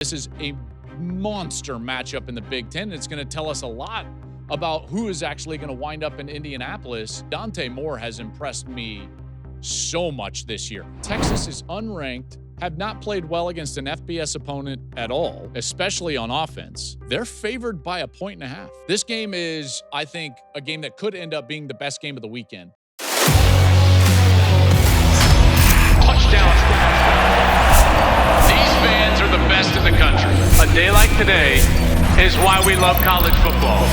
This is a monster matchup in the Big Ten. It's going to tell us a lot about who is actually going to wind up in Indianapolis. Dante Moore has impressed me so much this year. Texas is unranked, have not played well against an FBS opponent at all, especially on offense. They're favored by 1.5. This game is, I think, a game that could end up being the best game of the weekend. Touchdown. These fans are the best in the country. A day like today is why we love college football.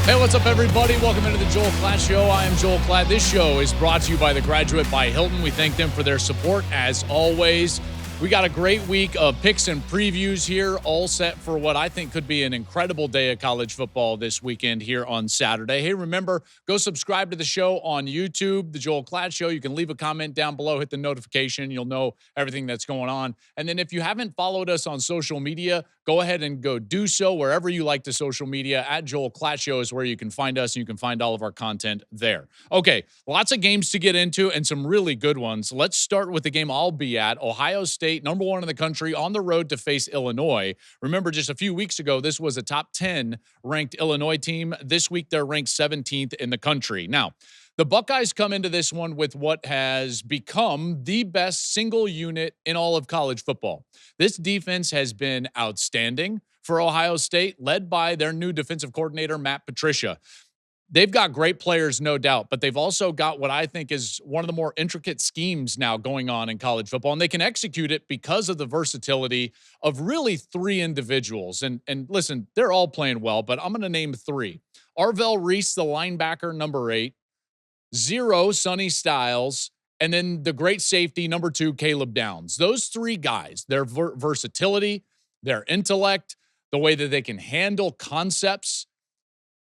Hey, what's up, everybody? Welcome into the Joel Klatt Show. I am Joel Klatt. This show is brought to you by The Graduate by Hilton. We thank them for their support, as always. We got a great week of picks and previews here, all set for what I think could be an incredible day of college football this weekend here on Saturday. Hey, remember, go subscribe to the show on YouTube, The Joel Klatt Show. You can leave a comment down below, hit the notification. You'll know everything that's going on. And then if you haven't followed us on social media, go ahead and go do so wherever you like the social media. At Joel Klatt Show is where you can find us, and you can find all of our content there. Okay, lots of games to get into and some really good ones. Let's start with the game I'll be at. Ohio State, number 1 in the country, on the road to face Illinois. Remember, just a few weeks ago, this was a top 10 ranked Illinois team. This week, they're ranked 17th in the country. Now, the Buckeyes come into this one with what has become the best single unit in all of college football. This defense has been outstanding for Ohio State, led by their new defensive coordinator, Matt Patricia. They've got great players, no doubt, but they've also got what I think is one of the more intricate schemes now going on in college football, and they can execute it because of the versatility of really 3 individuals. And listen, they're all playing well, but I'm going to name 3. Arvell Reese, the linebacker, number 8. 0, Sonny Styles, and then the great safety, number 2, Caleb Downs. Those 3 guys, their versatility, their intellect, the way that they can handle concepts,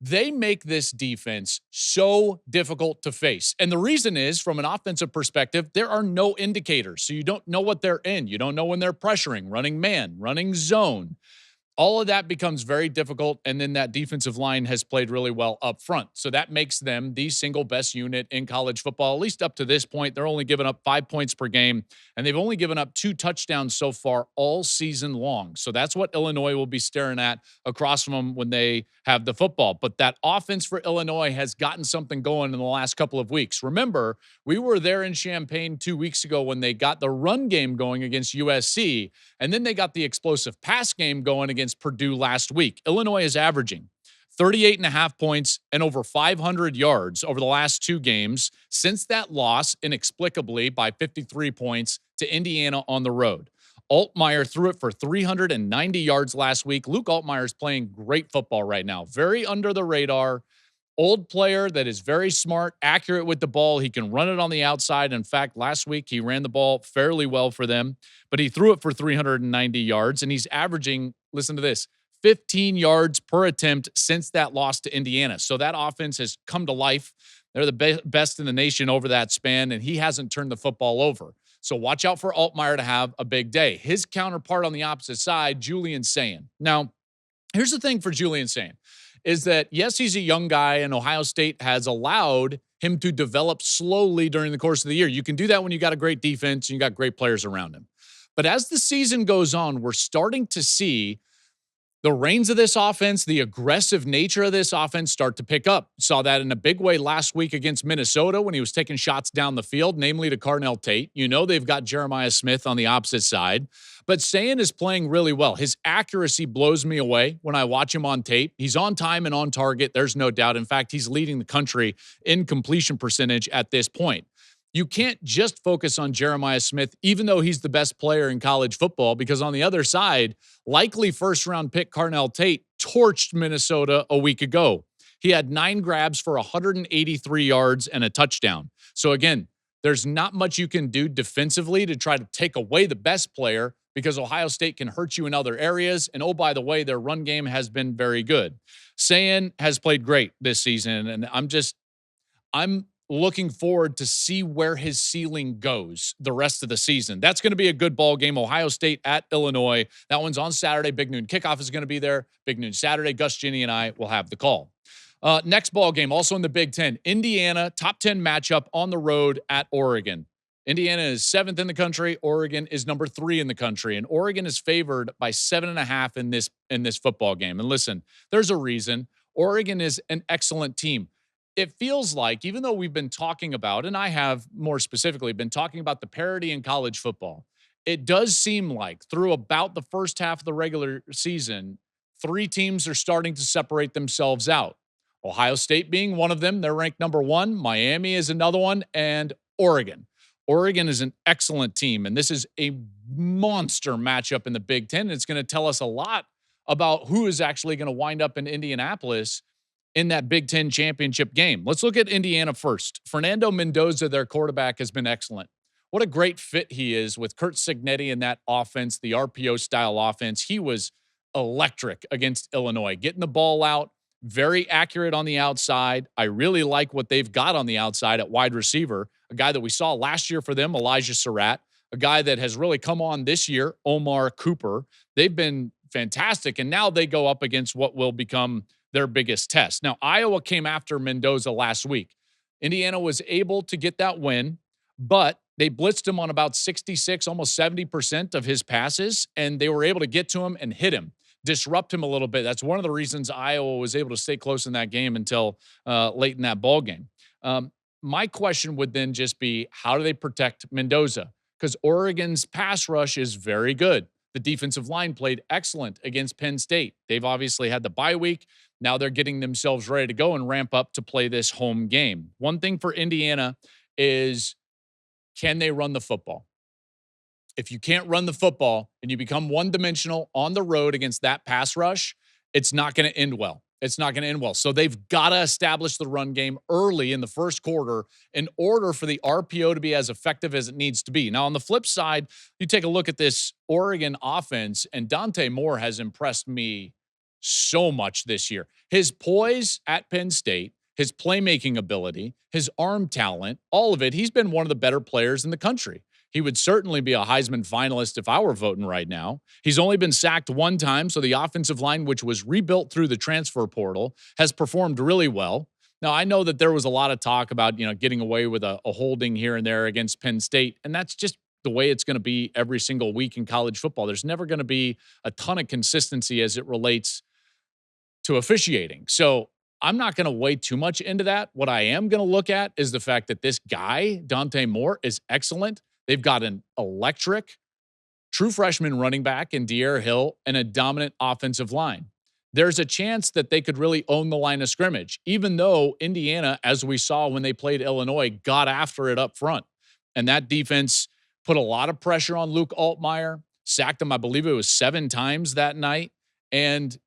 they make this defense so difficult to face. And the reason is, from an offensive perspective, there are no indicators. So you don't know what they're in. You don't know when they're pressuring, running man, running zone. All of that becomes very difficult, and then that defensive line has played really well up front. So that makes them the single best unit in college football, at least up to this point. They're only giving up 5 points per game, and they've only given up 2 touchdowns so far all season long. So that's what Illinois will be staring at across from them when they have the football. But that offense for Illinois has gotten something going in the last couple of weeks. Remember, we were there in Champaign 2 weeks ago when they got the run game going against USC, and then they got the explosive pass game going against Purdue last week. Illinois is averaging 38.5 points and over 500 yards over the last 2 games since that loss, inexplicably, by 53 points to Indiana on the road. Altmaier threw it for 390 yards last week. Luke Altmaier is playing great football right now. Very under the radar. Old player that is very smart, accurate with the ball. He can run it on the outside. In fact, last week he ran the ball fairly well for them, but he threw it for 390 yards, and he's averaging, listen to this, 15 yards per attempt since that loss to Indiana. So that offense has come to life. They're the best in the nation over that span, and he hasn't turned the football over. So watch out for Altmaier to have a big day. His counterpart on the opposite side, Julian Sayin. Now, here's the thing for Julian Sayin, is that, yes, he's a young guy, and Ohio State has allowed him to develop slowly during the course of the year. You can do that when you got a great defense and you got great players around him. But as the season goes on, we're starting to see the reins of this offense, the aggressive nature of this offense start to pick up. Saw that in a big way last week against Minnesota when he was taking shots down the field, namely to Carnell Tate. You know they've got Jeremiah Smith on the opposite side. But Sayin is playing really well. His accuracy blows me away when I watch him on tape. He's on time and on target. There's no doubt. In fact, he's leading the country in completion percentage at this point. You can't just focus on Jeremiah Smith, even though he's the best player in college football, because on the other side, likely first-round pick Carnell Tate torched Minnesota a week ago. He had 9 grabs for 183 yards and a touchdown. So again, there's not much you can do defensively to try to take away the best player, because Ohio State can hurt you in other areas. And oh, by the way, their run game has been very good. Sayin has played great this season, and I'm looking forward to see where his ceiling goes the rest of the season. That's going to be a good ball game. Ohio State at Illinois. That one's on Saturday. Big noon kickoff is going to be there. Big noon Saturday. Gus, Ginny, and I will have the call. Next ball game, also in the Big Ten. Indiana, top 10 matchup on the road at Oregon. Indiana is 7th in the country. Oregon is number 3 in the country. And Oregon is favored by 7.5 in this football game. And listen, there's a reason. Oregon is an excellent team. It feels like, even though we've been talking about, and I have more specifically been talking about the parity in college football, it does seem like through about the first half of the regular season, 3 teams are starting to separate themselves out. Ohio State being one of them. They're ranked number 1. Miami is another one. And Oregon. Oregon is an excellent team, and this is a monster matchup in the Big Ten. It's going to tell us a lot about who is actually going to wind up in Indianapolis in that Big Ten championship game. Let's look at Indiana first. Fernando Mendoza, their quarterback, has been excellent. What a great fit he is with Curt Cignetti in that offense, the RPO-style offense. He was electric against Illinois, getting the ball out, very accurate on the outside. I really like what they've got on the outside at wide receiver, a guy that we saw last year for them, Elijah Surratt, a guy that has really come on this year, Omar Cooper. They've been fantastic, and now they go up against what will become their biggest test. Now, Iowa came after Mendoza last week. Indiana was able to get that win, but they blitzed him on about 66, almost 70% of his passes, and they were able to get to him and hit him, disrupt him a little bit. That's one of the reasons Iowa was able to stay close in that game until late in that ball game. My question would then just be, how do they protect Mendoza? Because Oregon's pass rush is very good. The defensive line played excellent against Penn State. They've obviously had the bye week. Now they're getting themselves ready to go and ramp up to play this home game. One thing for Indiana is, can they run the football? If you can't run the football and you become one-dimensional on the road against that pass rush, it's not going to end well. It's not going to end well. So they've got to establish the run game early in the first quarter in order for the RPO to be as effective as it needs to be. Now, on the flip side, you take a look at this Oregon offense, and Dante Moore has impressed me so much this year. His poise at Penn State, his playmaking ability, his arm talent, all of it, he's been one of the better players in the country. He would certainly be a Heisman finalist if I were voting right now. He's only been sacked one time, so the offensive line, which was rebuilt through the transfer portal, has performed really well. Now, I know that there was a lot of talk about, getting away with a holding here and there against Penn State, and that's just the way it's going to be every single week in college football. There's never going to be a ton of consistency as it relates to officiating. So I'm not going to weigh too much into that. What I am going to look at is the fact that this guy, Dante Moore, is excellent. They've got an electric, true freshman running back in De'Aaron Hill and a dominant offensive line. There's a chance that they could really own the line of scrimmage, even though Indiana, as we saw when they played Illinois, got after it up front. And that defense put a lot of pressure on Luke Altmaier, sacked him, I believe it was 7 times that night. And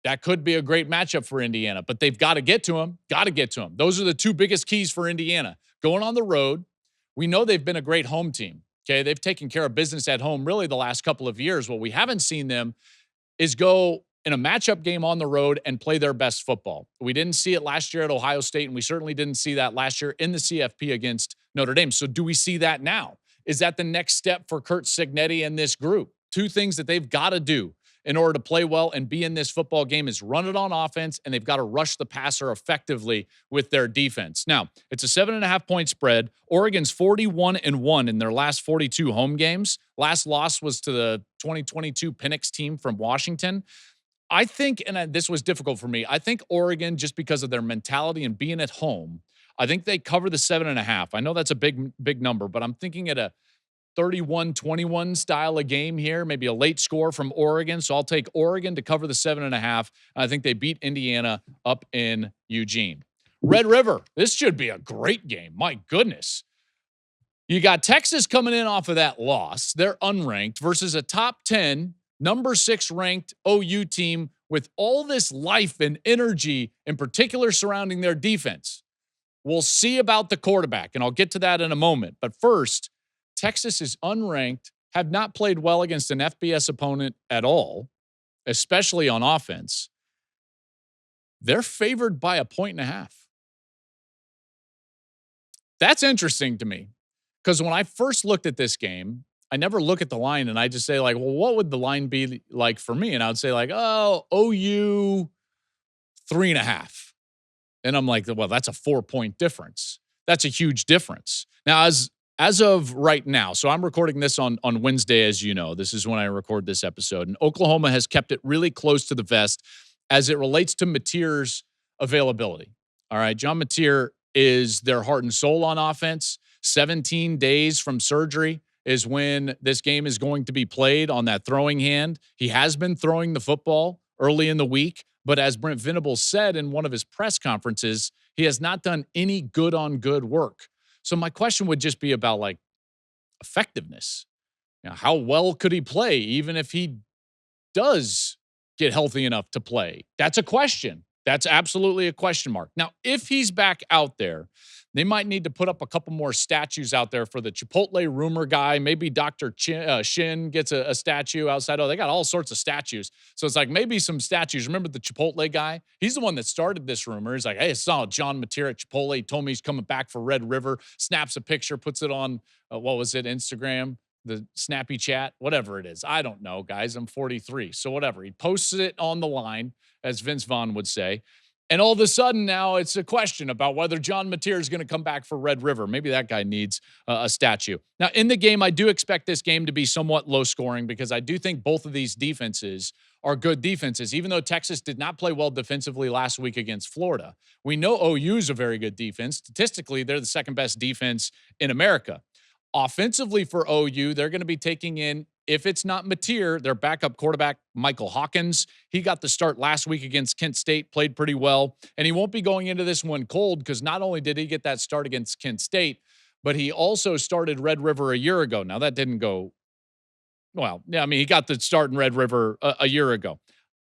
that could be a great matchup for Indiana, but they've got to get to him, Those are the 2 biggest keys for Indiana. Going on the road, we know they've been a great home team. Okay, they've taken care of business at home really the last couple of years. What we haven't seen them is go in a matchup game on the road and play their best football. We didn't see it last year at Ohio State, and we certainly didn't see that last year in the CFP against Notre Dame. So do we see that now? Is that the next step for Curt Cignetti and this group? 2 things that they've got to do in order to play well and be in this football game is run it on offense, and they've got to rush the passer effectively with their defense. Now, it's a 7.5-point spread. Oregon's 41-1 in their last 42 home games. Last loss was to the 2022 Penix team from Washington. I think, and this was difficult for me, I think Oregon, just because of their mentality and being at home, I think they cover the 7.5. I know that's a big number, but I'm thinking at a 31-21 style of game here, maybe a late score from Oregon. So I'll take Oregon to cover the 7.5. I think they beat Indiana up in Eugene. Red River, this should be a great game. My goodness. You got Texas coming in off of that loss. They're unranked versus a top 10, number 6 ranked OU team with all this life and energy, in particular surrounding their defense. We'll see about the quarterback, and I'll get to that in a moment. But first, Texas is unranked, have not played well against an FBS opponent at all, especially on offense. They're favored by 1.5. That's interesting to me because when I first looked at this game, I never look at the line and I just say like, well, what would the line be like for me? And I would say like, oh, OU 3.5. And I'm like, well, that's a 4-point difference. That's a huge difference. Now, as of right now, so I'm recording this on Wednesday, as you know. This is when I record this episode. And Oklahoma has kept it really close to the vest as it relates to Mateer's availability. All right, John Mateer is their heart and soul on offense. 17 days from surgery is when this game is going to be played on that throwing hand. He has been throwing the football early in the week, but as Brent Venables said in one of his press conferences, he has not done any good-on-good work. So my question would just be about, like, effectiveness. You know, how well could he play even if he does get healthy enough to play? That's a question. That's absolutely a question mark. Now, if he's back out there, they might need to put up a couple more statues out there for the Chipotle rumor guy. Maybe Dr. Shin gets a statue outside. Oh, they got all sorts of statues. So it's like maybe some statues. Remember the Chipotle guy? He's the one that started this rumor. He's like, hey, I saw John Mateer at Chipotle. He told me he's coming back for Red River. Snaps a picture, puts it on, what was it, Instagram? The snappy chat, whatever it is. I don't know, guys. I'm 43. So whatever. He posts it on the line, as Vince Vaughn would say. And all of a sudden now it's a question about whether John Mateer is going to come back for Red River. Maybe that guy needs a statue. Now, in the game, I do expect this game to be somewhat low scoring because I do think both of these defenses are good defenses, even though Texas did not play well defensively last week against Florida. We know OU is a very good defense. Statistically, they're the second best defense in America. Offensively for OU, they're going to be taking in, if it's not Mateer, their backup quarterback, Michael Hawkins. He got the start last week against Kent State, played pretty well, and he won't be going into this one cold because not only did he get that start against Kent State, but he also started Red River a year ago. Now, that didn't go well. Yeah, I mean, he got the start in Red River a year ago.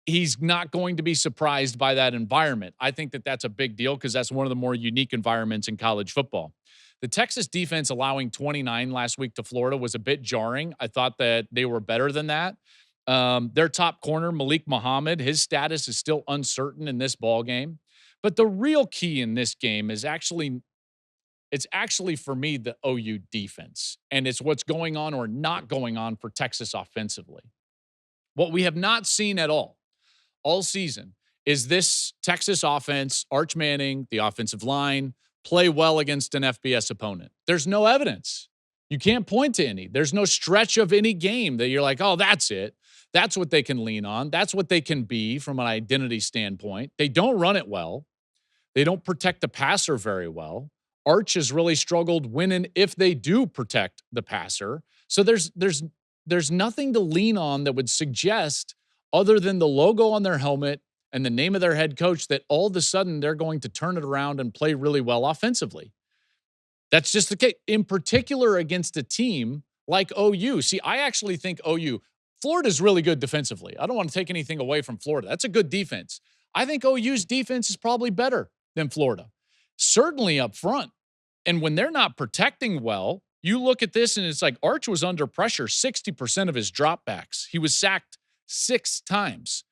He's not going to be surprised by that environment. I think that that's a big deal because that's one of the more unique environments in college football. The Texas defense allowing 29 last week to Florida was a bit jarring. I thought that they were better than that. Their top corner, Malik Muhammad, his status is still uncertain in this ball game. But the real key in this game is actually for me the OU defense, and it's what's going on or not going on for Texas offensively. What we have not seen at all season is this Texas offense, Arch Manning, the offensive line, play well against an FBS opponent. There's no evidence. You can't point to any. There's no stretch of any game that you're like, oh, that's it. That's what they can lean on. That's what they can be from an identity standpoint. They don't run it well. They don't protect the passer very well. Arch has really struggled when and if they do protect the passer. So there's nothing to lean on that would suggest, other than the logo on their helmet and the name of their head coach, that all of a sudden they're going to turn it around and play really well offensively. That's just the case, in particular against a team like OU. See, I actually think Florida's really good defensively. I don't want to take anything away from Florida. That's a good defense. I think OU's defense is probably better than Florida, certainly up front. And when they're not protecting well, you look at this and it's like Arch was under pressure 60% of his dropbacks. He was sacked 6 times.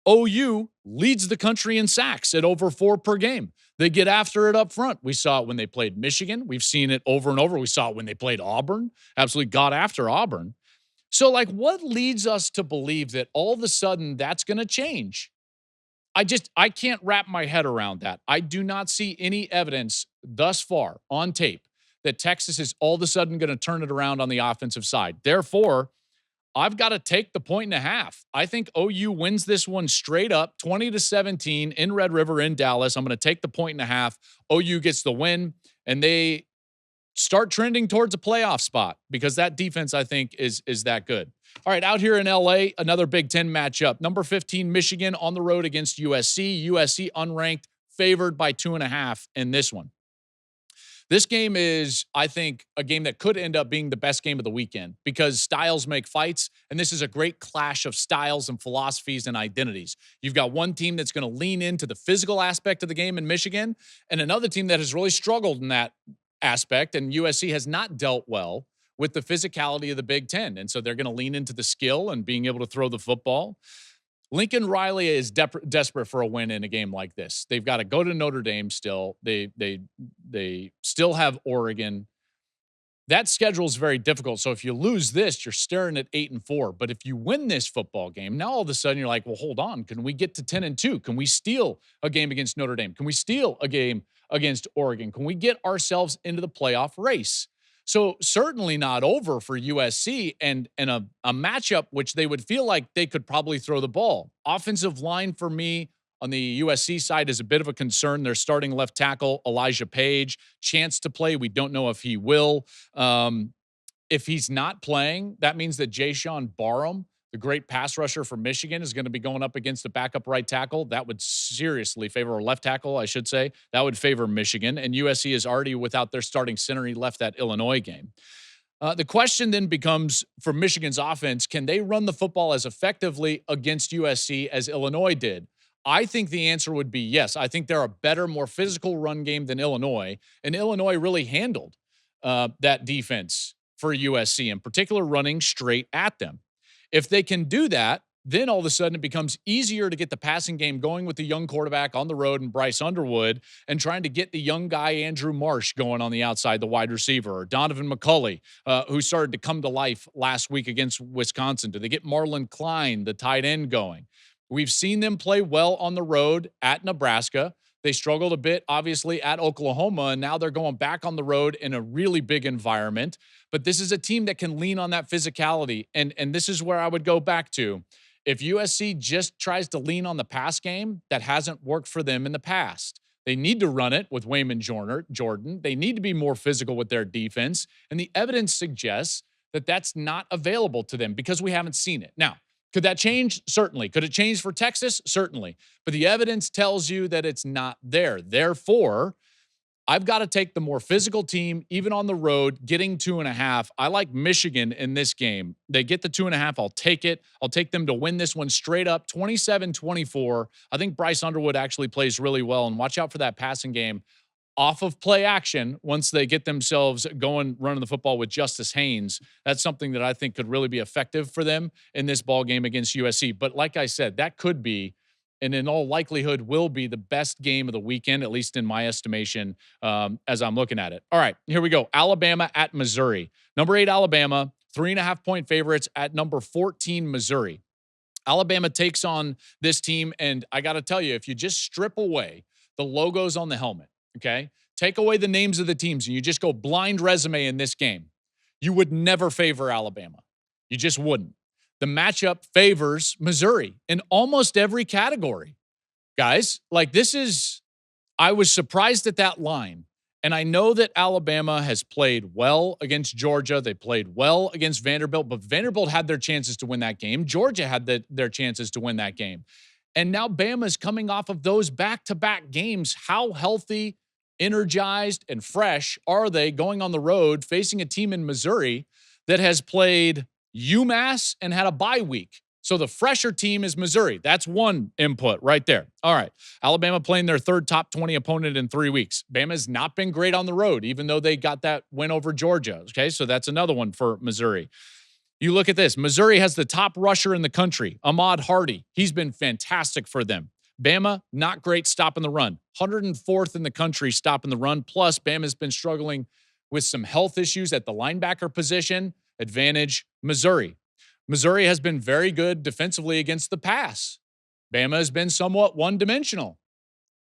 OU leads the country in sacks at over 4 per game. They get after it up front. We saw it when they played Michigan. We've seen it over and over. We saw it when they played Auburn. Absolutely got after Auburn. So, like, what leads us to believe that all of a sudden that's going to change? I can't wrap my head around that. I do not see any evidence thus far on tape that Texas is all of a sudden going to turn it around on the offensive side. Therefore, I've got to take the 1.5. I think OU wins this one straight up, 20-17 in Red River in Dallas. I'm going to take the 1.5. OU gets the win, and they start trending towards a playoff spot because that defense, I think, is that good. All right, out here in L.A., another Big Ten matchup. Number 15, Michigan on the road against USC. USC unranked, favored by 2.5 in this one. This game is, I think, a game that could end up being the best game of the weekend because styles make fights, and this is a great clash of styles and philosophies and identities. You've got one team that's going to lean into the physical aspect of the game in Michigan, and another team that has really struggled in that aspect, and USC has not dealt well with the physicality of the Big Ten, and so they're going to lean into the skill and being able to throw the football. Lincoln Riley is desperate for a win in a game like this. They've got to go to Notre Dame still. They still have Oregon. that schedule is very difficult. So if you lose this, you're staring at 8-4. But if you win this football game, now all of a sudden you're like, well, hold on. Can we get to 10-2? Can we steal a game against Notre Dame? Can we steal a game against Oregon? Can we get ourselves into the playoff race? So certainly not over for USC and a matchup which they would feel like they could probably throw the ball. Offensive line for me on the USC side is a bit of a concern. They're starting left tackle, Elijah Page, chance to play. We don't know if he will. If he's not playing, that means that Jayshon Barham, the great pass rusher for Michigan, is going to be going up against the backup right tackle. That would seriously favor, or left tackle, I should say. That would favor Michigan. And USC is already without their starting center. He left that Illinois game. The question then becomes for Michigan's offense, can they run the football as effectively against USC as Illinois did? I think the answer would be yes. I think they're a better, more physical run game than Illinois. And Illinois really handled that defense for USC, in particular, running straight at them. If they can do that, then all of a sudden it becomes easier to get the passing game going with the young quarterback on the road and Bryce Underwood, and trying to get the young guy Andrew Marsh going on the outside, the wide receiver, or Donovan McCulley, who started to come to life last week against Wisconsin. Do they get Marlon Klein, the tight end, going? We've seen them play well on the road at Nebraska. They struggled a bit, obviously, at Oklahoma, and now they're going back on the road in a really big environment. But this is a team that can lean on that physicality, and this is where I would go back to. If USC just tries to lean on the pass game, that hasn't worked for them in the past. They need to run it with Wayman Jordan. They need to be more physical with their defense, and the evidence suggests that that's not available to them because we haven't seen it. Now, could that change? Certainly. Could it change for Texas? Certainly. But the evidence tells you that it's not there. Therefore, I've got to take the more physical team, even on the road, getting 2.5. I like Michigan in this game. They get the 2.5. I'll take it. I'll take them to win this one straight up, 27-24. I think Bryce Underwood actually plays really well, and watch out for that passing game off of play action once they get themselves going running the football with Justice Haynes. That's something that I think could really be effective for them in this ball game against USC. But like I said, that could be, and in all likelihood will be, the best game of the weekend, at least in my estimation, as I'm looking at it. All right, here we go. Alabama at Missouri. Number 8, Alabama, 3.5-point favorites at number 14, Missouri. Alabama takes on this team, and I got to tell you, if you just strip away the logos on the helmet, okay, take away the names of the teams, and you just go blind resume in this game, you would never favor Alabama. You just wouldn't. The matchup favors Missouri in almost every category. Guys, like, this is, I was surprised at that line. And I know that Alabama has played well against Georgia. They played well against Vanderbilt, but Vanderbilt had their chances to win that game. Georgia had their chances to win that game. And now Bama's coming off of those back-to-back games. How healthy, energized, and fresh are they going on the road facing a team in Missouri that has played UMass and had a bye week? So the fresher team is Missouri. That's one input right there. All right. Alabama playing their third top 20 opponent in 3 weeks. Bama's not been great on the road, even though they got that win over Georgia. Okay, so that's another one for Missouri. You look at this. Missouri has the top rusher in the country, Ahmad Hardy. He's been fantastic for them. Bama, not great stopping the run. 104th in the country stopping the run. Plus, Bama's been struggling with some health issues at the linebacker position. Advantage, Missouri. Missouri has been very good defensively against the pass. Bama has been somewhat one-dimensional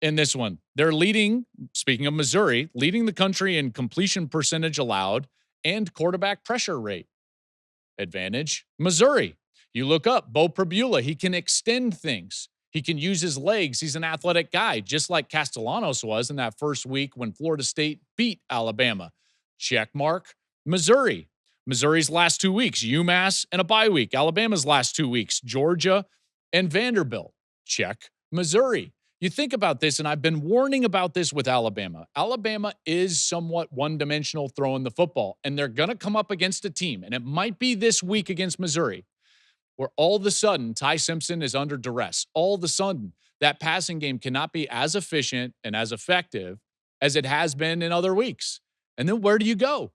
in this one. They're leading, speaking of Missouri, leading the country in completion percentage allowed and quarterback pressure rate. Advantage, Missouri. You look up Bo Prabula. He can extend things. He can use his legs. He's an athletic guy, just like Castellanos was in that first week when Florida State beat Alabama. Check mark, Missouri. Missouri's last 2 weeks, UMass and a bye week. Alabama's last 2 weeks, Georgia and Vanderbilt. Check, Missouri. You think about this, and I've been warning about this with Alabama. Alabama is somewhat one-dimensional throwing the football, and they're going to come up against a team, and it might be this week against Missouri, where all of a sudden Ty Simpson is under duress. All of a sudden, that passing game cannot be as efficient and as effective as it has been in other weeks. And then where do you go?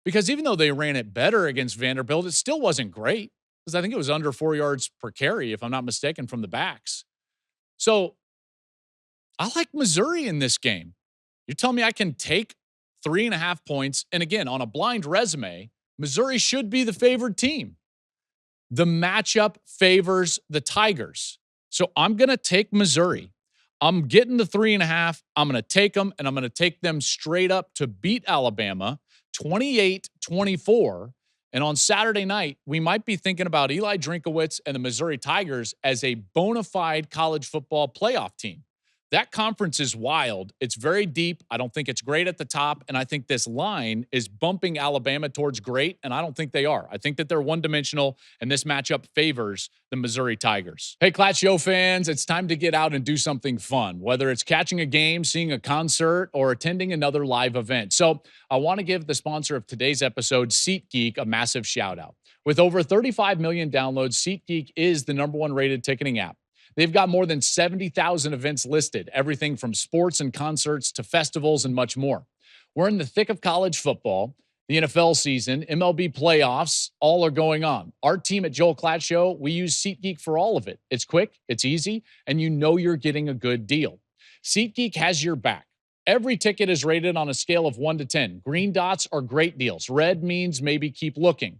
Because even though they ran it better against Vanderbilt, it still wasn't great, because I think it was under 4 yards per carry, if I'm not mistaken, from the backs. So I like Missouri in this game. You're telling me I can take 3.5 points. And again, on a blind resume, Missouri should be the favored team. The matchup favors the Tigers. So I'm going to take Missouri. I'm getting the 3.5. I'm going to take them, and I'm going to take them straight up to beat Alabama 28-24. And on Saturday night, we might be thinking about Eli Drinkowitz and the Missouri Tigers as a bona fide college football playoff team. That conference is wild. It's very deep. I don't think it's great at the top. And I think this line is bumping Alabama towards great. And I don't think they are. I think that they're one-dimensional, and this matchup favors the Missouri Tigers. Hey, Klatt Show fans, it's time to get out and do something fun, whether it's catching a game, seeing a concert, or attending another live event. So I want to give the sponsor of today's episode, SeatGeek, a massive shout out. With over 35 million downloads, SeatGeek is the #1 rated ticketing app. They've got more than 70,000 events listed, everything from sports and concerts to festivals and much more. We're in the thick of college football, the NFL season, MLB playoffs, all are going on. Our team at Joel Klatt Show, we use SeatGeek for all of it. It's quick, it's easy, and you know you're getting a good deal. SeatGeek has your back. Every ticket is rated on a scale of 1 to 10. Green dots are great deals. Red means maybe keep looking.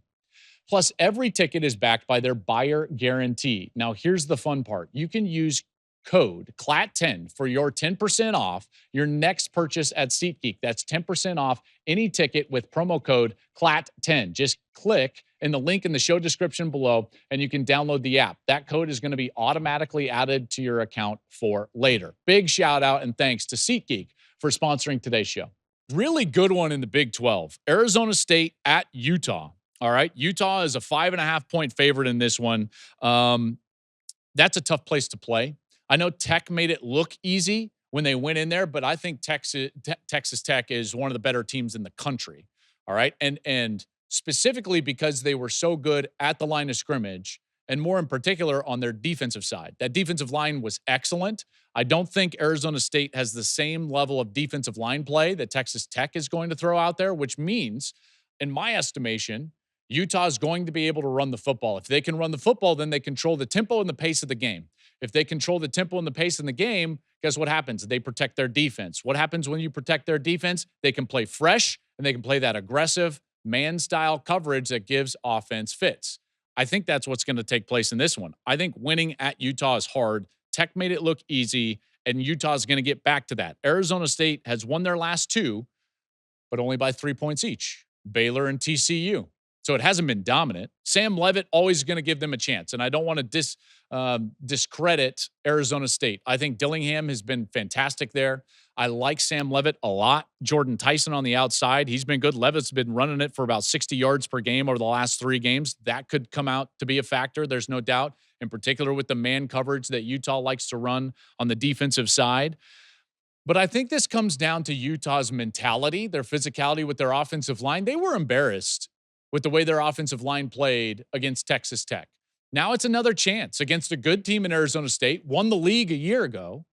Plus, every ticket is backed by their buyer guarantee. Now, here's the fun part. You can use code CLAT10 for your 10% off your next purchase at SeatGeek. That's 10% off any ticket with promo code CLAT10. Just click in the link in the show description below, and you can download the app. That code is going to be automatically added to your account for later. Big shout out and thanks to SeatGeek for sponsoring today's show. Really good one in the Big 12. Arizona State at Utah. All right. Utah is a 5.5 point favorite in this one. That's a tough place to play. I know Tech made it look easy when they went in there, but I think Texas Tech is one of the better teams in the country. All right. And specifically because they were so good at the line of scrimmage, and more in particular on their defensive side. That defensive line was excellent. I don't think Arizona State has the same level of defensive line play that Texas Tech is going to throw out there, which means, in my estimation, Utah is going to be able to run the football. If they can run the football, then they control the tempo and the pace of the game. If they control the tempo and the pace in the game, guess what happens? They protect their defense. What happens when you protect their defense? They can play fresh, and they can play that aggressive man-style coverage that gives offense fits. I think that's what's going to take place in this one. I think winning at Utah is hard. Tech made it look easy, and Utah is going to get back to that. Arizona State has won their last 2, but only by 3 points each. Baylor and TCU. So it hasn't been dominant. Sam Leavitt always going to give them a chance. And I don't want to discredit Arizona State. I think Dillingham has been fantastic there. I like Sam Leavitt a lot. Jordan Tyson on the outside, he's been good. Leavitt's been running it for about 60 yards per game over the last 3 games. That could come out to be a factor. There's no doubt, in particular with the man coverage that Utah likes to run on the defensive side. But I think this comes down to Utah's mentality, their physicality with their offensive line. They were embarrassed with the way their offensive line played against Texas Tech. Now it's another chance against a good team in Arizona State, won the league a year ago,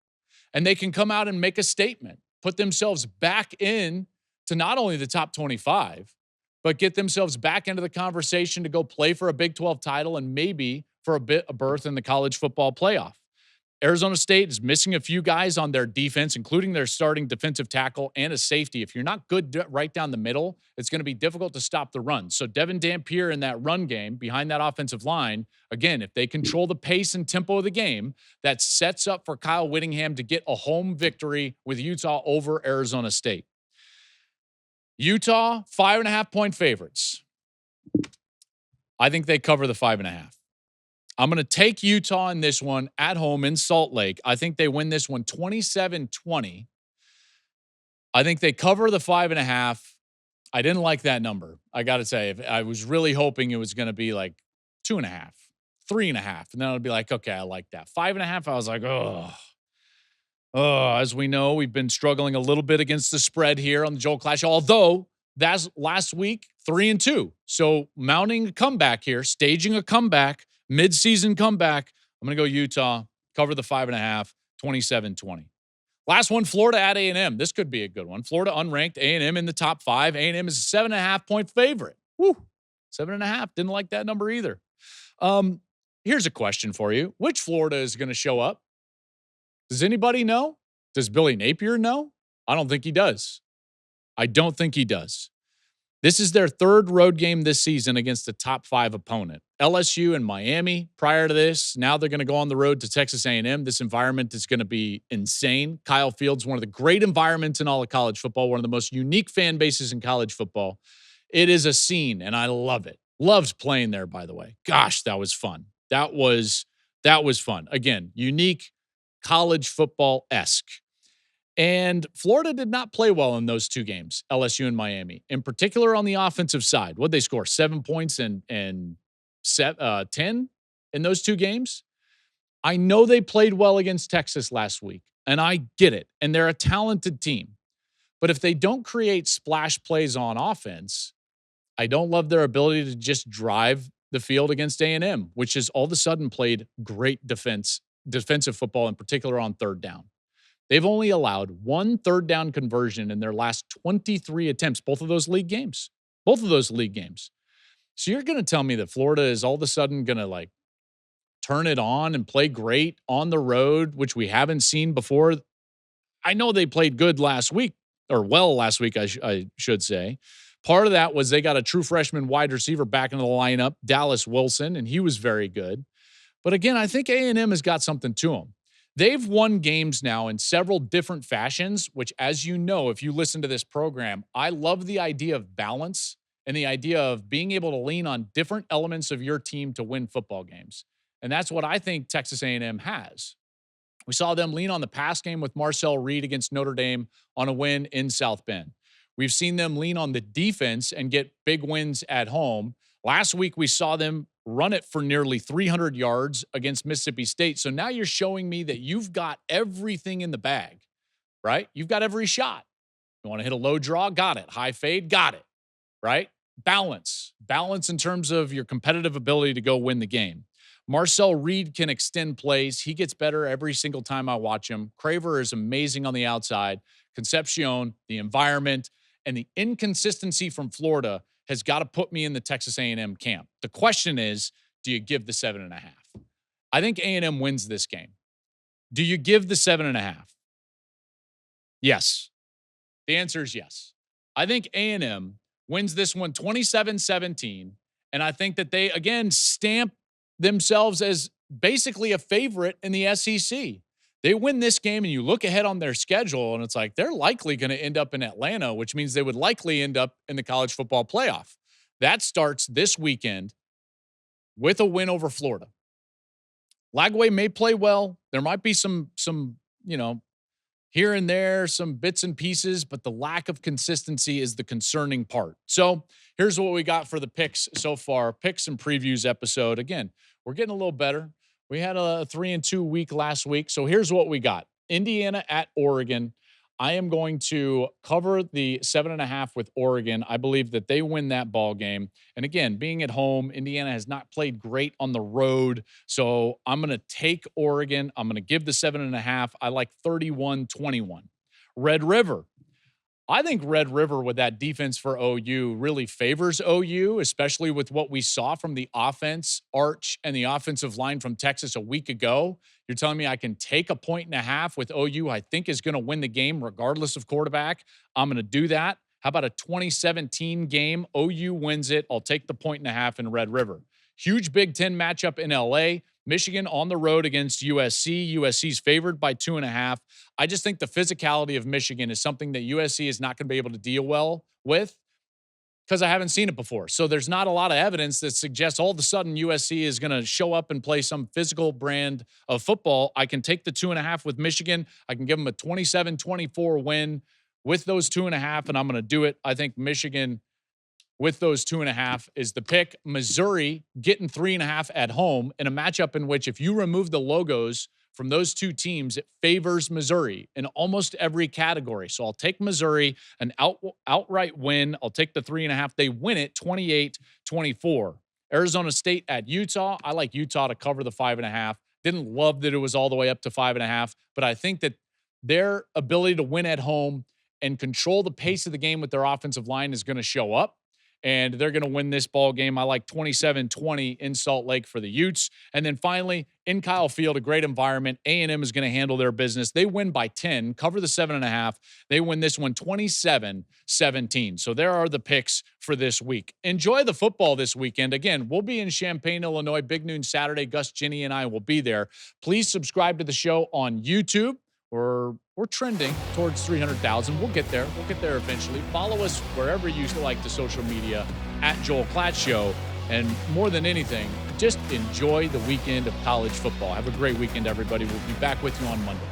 and they can come out and make a statement, put themselves back in to not only the top 25, but get themselves back into the conversation to go play for a Big 12 title and maybe for a berth in the college football playoff. Arizona State is missing a few guys on their defense, including their starting defensive tackle and a safety. If you're not good right down the middle, it's going to be difficult to stop the run. So Devin Dampier in that run game behind that offensive line, again, if they control the pace and tempo of the game, that sets up for Kyle Whittingham to get a home victory with Utah over Arizona State. Utah, 5.5 point favorites. I think they cover the 5.5. I'm going to take Utah in this one at home in Salt Lake. I think they win this one 27-20. I think they cover the 5.5. I didn't like that number. I got to say, I was really hoping it was going to be like 2.5, 3.5. And then I'd be like, okay, I like that. 5.5, I was like, oh. As we know, we've been struggling a little bit against the spread here on the Joel Klatt Show, although that's last week, 3-2. So mounting a comeback here, staging a comeback, mid-season comeback. I'm going to go Utah, cover the 5.5, 27-20. Last one, Florida at A&M. This could be a good one. Florida unranked, A&M in the top 5. A&M is a 7.5 point favorite. Woo, 7.5. Didn't like that number either. Here's a question for you. Which Florida is going to show up? Does anybody know? Does Billy Napier know? I don't think he does. I don't think he does. This is their third road game this season against a top 5 opponent. LSU and Miami prior to this. Now they're going to go on the road to Texas A&M. This environment is going to be insane. Kyle Field's one of the great environments in all of college football, one of the most unique fan bases in college football. It is a scene, and I love it. Loved playing there, by the way. Gosh, that was fun. That was fun. Again, unique college football-esque. And Florida did not play well in those 2 games, LSU and Miami. In particular on the offensive side. What'd they score? 7 points and 10 in those 2 games? I know they played well against Texas last week, and I get it. And they're a talented team. But if they don't create splash plays on offense, I don't love their ability to just drive the field against A&M, which has all of a sudden played great defensive football, in particular on third down. They've only allowed 1 third down conversion in their last 23 attempts, both of those league games. So you're going to tell me that Florida is all of a sudden going to turn it on and play great on the road, which we haven't seen before. I know they played good last week, or well last week, I should say. Part of that was they got a true freshman wide receiver back into the lineup, Dallas Wilson, and he was very good. But again, I think A&M has got something to them. They've won games now in several different fashions, which, as you know, if you listen to this program, I love the idea of balance and the idea of being able to lean on different elements of your team to win football games. And that's what I think Texas A&M has. We saw them lean on the pass game with Marcel Reed against Notre Dame on a win in South Bend. We've seen them lean on the defense and get big wins at home. Last week, we saw them run it for nearly 300 yards against Mississippi State. So now you're showing me that you've got everything in the bag, right? You've got every shot. You want to hit a low draw? Got it. High fade? Got it, right? Balance in terms of your competitive ability to go win the game. Marcel Reed can extend plays. He gets better every single time I watch him. Craver is amazing on the outside. Concepcion, the environment, and the inconsistency from Florida has got to put me in the Texas A&M camp. The question is, do you give the 7.5? I think A&M wins this game. Do you give the 7.5? Yes. The answer is yes. I think A&M wins this one 27-17, and I think that they, again, stamp themselves as basically a favorite in the SEC. They win this game, and you look ahead on their schedule, and it's like they're likely going to end up in Atlanta, which means they would likely end up in the college football playoff. That starts this weekend with a win over Florida. Lagway may play well. There might be some here and there, some bits and pieces, but the lack of consistency is the concerning part. So here's what we got for the picks so far. Picks and previews episode. Again, we're getting a little better. We had a 3-2 week last week. So here's what we got. Indiana at Oregon. I am going to cover the 7.5 with Oregon. I believe that they win that ball game. And again, being at home, Indiana has not played great on the road. So I'm going to take Oregon. I'm going to give the 7.5. I like 31-21. Red River. I think Red River with that defense for OU really favors OU, especially with what we saw from the offense, Arch, and the offensive line from Texas a week ago. You're telling me I can take a 1.5 with OU I think is going to win the game regardless of quarterback. I'm going to do that. How about a 2017 game? OU wins it. I'll take the 1.5 in Red River. Huge Big Ten matchup in LA. Michigan on the road against USC. USC's favored by 2.5. I just think the physicality of Michigan is something that USC is not going to be able to deal well with because I haven't seen it before. So there's not a lot of evidence that suggests all of a sudden USC is going to show up and play some physical brand of football. I can take the 2.5 with Michigan. I can give them a 27-24 win with those 2.5, and I'm going to do it. I think Michigan with those 2.5 is the pick. Missouri getting 3.5 at home in a matchup in which if you remove the logos from those two teams, it favors Missouri in almost every category. So I'll take Missouri, an outright win. I'll take the 3.5. They win it 28-24. Arizona State at Utah. I like Utah to cover the 5.5. Didn't love that it was all the way up to 5.5, but I think that their ability to win at home and control the pace of the game with their offensive line is going to show up. and they're going to win this ball game. I like 27-20 in Salt Lake for the Utes. And then finally, in Kyle Field, a great environment. A&M is going to handle their business. They win by 10, cover the 7.5. They win this one 27-17. So there are the picks for this week. Enjoy the football this weekend. Again, we'll be in Champaign, Illinois, Big Noon Saturday. Gus, Ginny, and I will be there. Please subscribe to the show on YouTube. We're trending towards 300,000. We'll get there. We'll get there eventually. Follow us wherever you like the social media at Joel Klatt Show. And more than anything, just enjoy the weekend of college football. Have a great weekend, everybody. We'll be back with you on Monday.